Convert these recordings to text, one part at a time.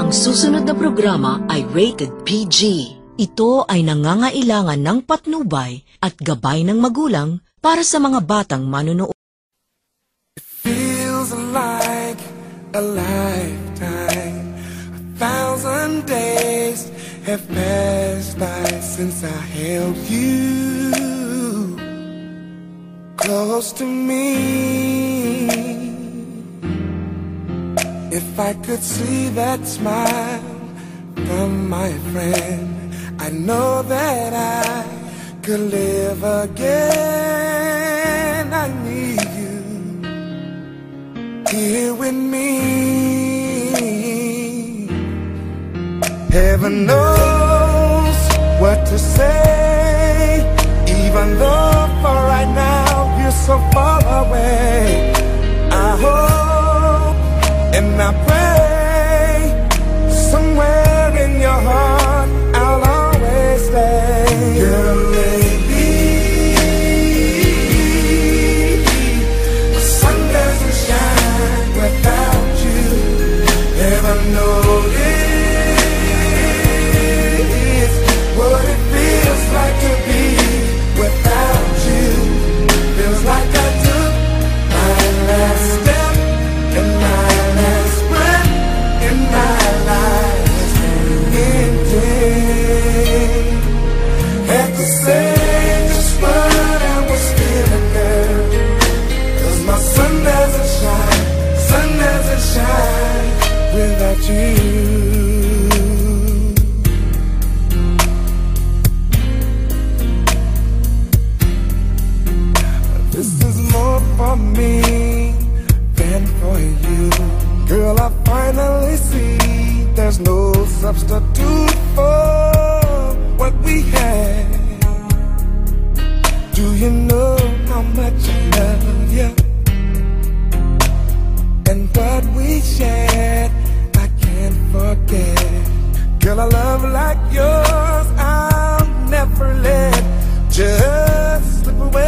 Ang susunod na programa ay rated PG. Ito ay nangangailangan ng patnubay at gabay ng magulang para sa mga batang manonood. It feels like a lifetime. 1,000 days have passed by since I held you close to me. If I could see that smile from my friend, I know that I could live again. I need you here with me. Heaven knows what to say, even though for right now you're so far away. I hope and I pray somewhere in your heart I'll always stay. Girl, maybe the sun doesn't shine without you. Never notice what it feels like to be without you. Feels like I took my last step and my last breath in my life is ending. Had to say just what I was feeling, girl, 'cause my sun doesn't shine without you. This is more for me than for you. Girl, I finally see there's no substitute for what we had. Do you know how much I love you? And what we shared, I can't forget. Girl, a love like yours, I'll never let just slip away.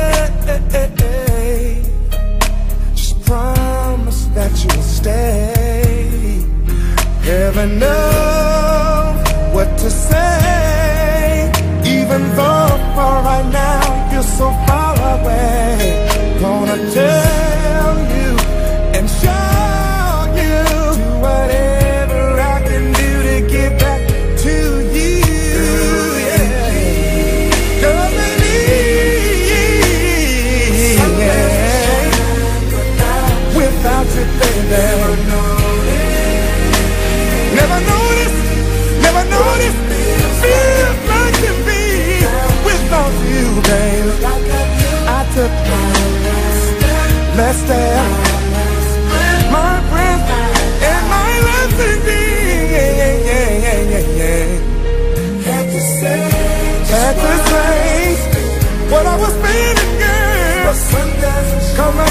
Just promise that you'll stay. Heaven knows what to say, even though for right now you're so far away. Gonna tell you and show you, do whatever I can do to get back to you. Yeah. Girl, baby, yeah. Without you, baby, never noticed. Feels like to be without you, baby. I took my last step, my breath, and my last indeed. Had to say what I was feeling, girl. 'Cause my